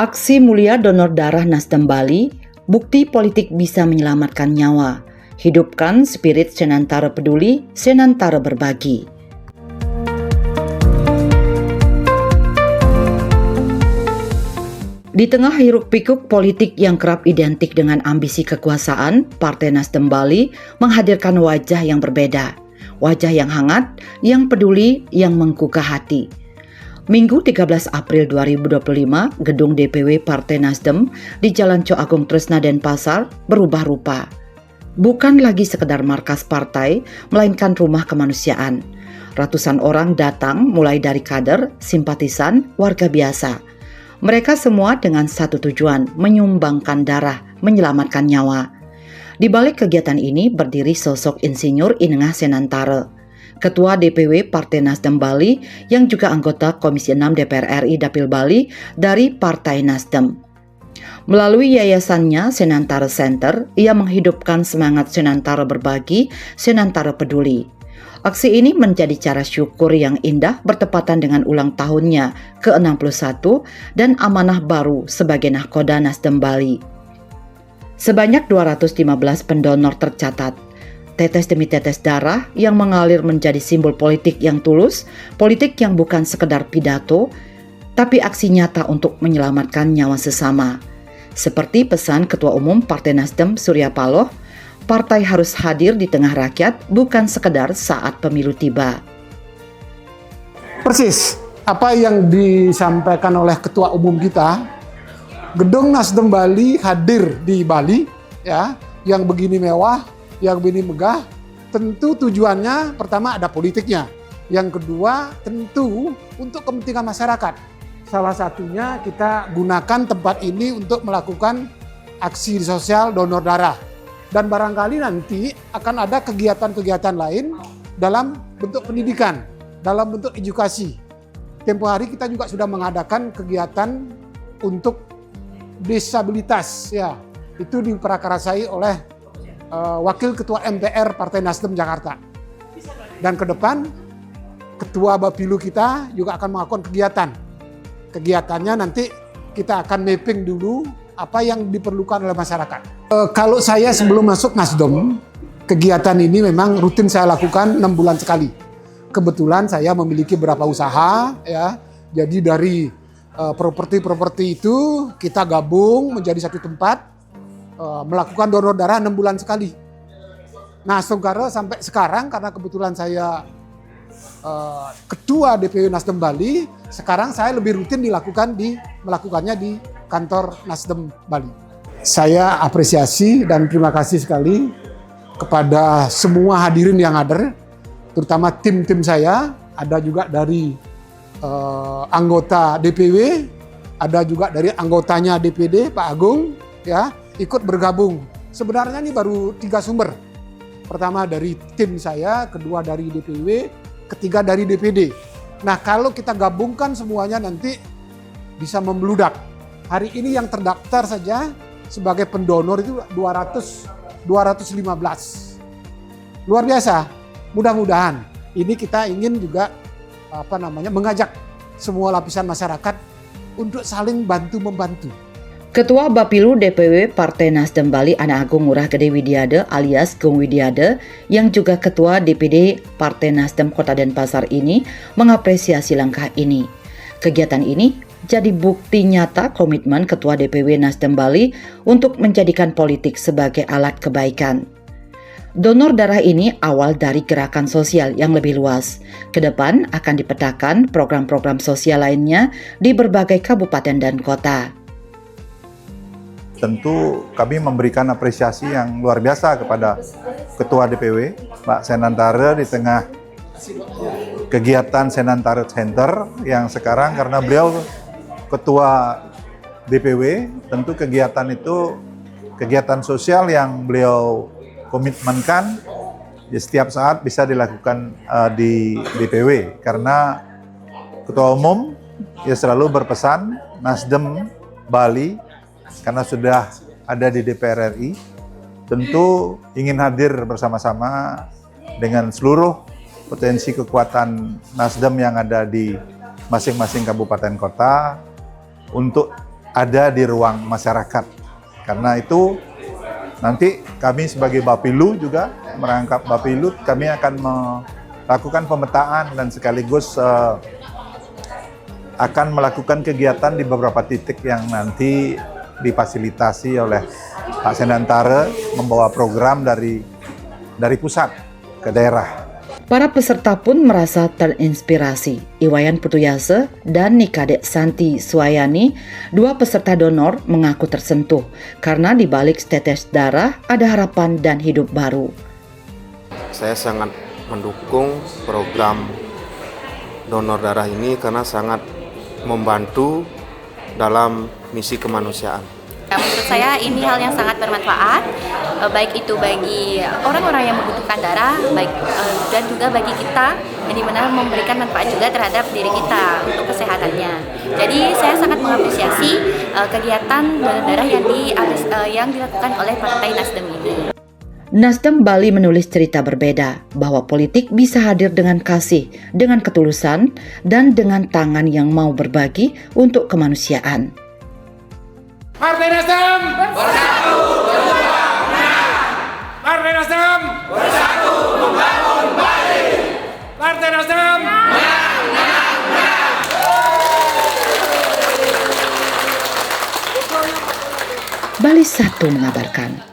Aksi mulia donor darah Nasdem Bali, bukti politik bisa menyelamatkan nyawa. Hidupkan spirit Senantara Peduli, Senantara Berbagi. Di tengah hiruk-pikuk politik yang kerap identik dengan ambisi kekuasaan, Partai Nasdem Bali menghadirkan wajah yang berbeda. Wajah yang hangat, yang peduli, yang menggugah hati. Minggu 13 April 2025, gedung DPW Partai Nasdem di Jalan Co Agung Tresna Denpasar berubah rupa. Bukan lagi sekedar markas partai, melainkan rumah kemanusiaan. Ratusan orang datang mulai dari kader, simpatisan, warga biasa. Mereka semua dengan satu tujuan, menyumbangkan darah, menyelamatkan nyawa. Di balik kegiatan ini berdiri sosok Insinyur Inengah Senantara, Ketua DPW Partai Nasdem Bali yang juga anggota Komisi 6 DPR RI Dapil Bali dari Partai Nasdem. Melalui yayasannya Senantara Center, ia menghidupkan semangat Senantara Berbagi, Senantara Peduli. Aksi ini menjadi cara syukur yang indah bertepatan dengan ulang tahunnya ke-61 dan amanah baru sebagai nahkoda Nasdem Bali. Sebanyak 215 pendonor tercatat. Tetes demi tetes darah yang mengalir menjadi simbol politik yang tulus, politik yang bukan sekedar pidato, tapi aksi nyata untuk menyelamatkan nyawa sesama. Seperti pesan Ketua Umum Partai Nasdem Surya Paloh, partai harus hadir di tengah rakyat, bukan sekedar saat pemilu tiba. Persis apa yang disampaikan oleh Ketua Umum kita, gedung Nasdem Bali hadir di Bali, ya, yang begini mewah, yang begini megah, tentu tujuannya pertama ada politiknya. Yang kedua tentu untuk kepentingan masyarakat. Salah satunya kita gunakan tempat ini untuk melakukan aksi sosial donor darah. Dan barangkali nanti akan ada kegiatan-kegiatan lain dalam bentuk pendidikan, dalam bentuk edukasi. Tempo hari kita juga sudah mengadakan kegiatan untuk disabilitas, ya. Itu diprakarasai oleh Wakil Ketua MPR Partai Nasdem Jakarta. Dan ke depan Ketua Bapilu kita juga akan melakukan kegiatan. Kegiatannya nanti kita akan mapping dulu apa yang diperlukan oleh masyarakat. Kalau saya sebelum masuk Nasdem, kegiatan ini memang rutin saya lakukan 6 bulan sekali. Kebetulan saya memiliki beberapa usaha, ya. Jadi dari properti-properti itu kita gabung menjadi satu tempat, melakukan donor darah 6 bulan sekali. Nah, sekarang sampai sekarang karena kebetulan saya Ketua DPW Nasdem Bali, sekarang saya lebih rutin melakukannya di kantor Nasdem Bali. Saya apresiasi dan terima kasih sekali kepada semua hadirin yang hadir, terutama tim-tim saya, ada juga dari anggota DPW, ada juga dari anggotanya DPD Pak Agung, ya, ikut bergabung. Sebenarnya ini baru 3 sumber. Pertama dari tim saya, kedua dari DPW, ketiga dari DPD. Nah, kalau kita gabungkan semuanya nanti bisa membludak. Hari ini yang terdaftar saja sebagai pendonor itu 215. Luar biasa. Mudah-mudahan ini kita ingin juga mengajak semua lapisan masyarakat untuk saling bantu-membantu. Ketua Bapilu DPW Partai Nasdem Bali Anak Agung Ngurah Gede Widiade alias Gung Widiade yang juga Ketua DPD Partai Nasdem Kota Denpasar ini mengapresiasi langkah ini. Kegiatan ini jadi bukti nyata komitmen Ketua DPW Nasdem Bali untuk menjadikan politik sebagai alat kebaikan. Donor darah ini awal dari gerakan sosial yang lebih luas. Kedepan akan dipetakan program-program sosial lainnya di berbagai kabupaten dan kota. Tentu kami memberikan apresiasi yang luar biasa kepada Ketua DPW, Pak Senantara, di tengah kegiatan Senantara Center yang sekarang karena beliau Ketua DPW, tentu kegiatan itu kegiatan sosial yang beliau komitmenkan ya, setiap saat bisa dilakukan di DPW karena Ketua Umum ya selalu berpesan Nasdem Bali karena sudah ada di DPR RI, tentu ingin hadir bersama-sama dengan seluruh potensi kekuatan Nasdem yang ada di masing-masing kabupaten kota untuk ada di ruang masyarakat. Karena itu nanti kami sebagai Bapilu juga merangkap Bapilu, kami akan melakukan pemetaan dan sekaligus akan melakukan kegiatan di beberapa titik yang nanti difasilitasi oleh Pak Senantara membawa program dari pusat ke daerah. Para peserta pun merasa terinspirasi. Iwayan Putuyase dan Nikadek Santi Swayani, dua peserta donor, mengaku tersentuh karena di balik setetes darah ada harapan dan hidup baru. Saya sangat mendukung program donor darah ini karena sangat membantu dalam misi kemanusiaan. Menurut saya ini hal yang sangat bermanfaat, baik itu bagi orang-orang yang membutuhkan darah, dan juga bagi kita, yang dimana memberikan manfaat juga terhadap diri kita untuk kesehatannya. Jadi saya sangat mengapresiasi kegiatan donor darah yang dilakukan oleh Partai Nasdem ini. Nasdem Bali menulis cerita berbeda, bahwa politik bisa hadir dengan kasih, dengan ketulusan, dan dengan tangan yang mau berbagi untuk kemanusiaan. Partai Nasdem bersatu membangun Partai Nasdem bersatu membangun Bali. Partai Nasdem menang. Bali 1 mengabarkan.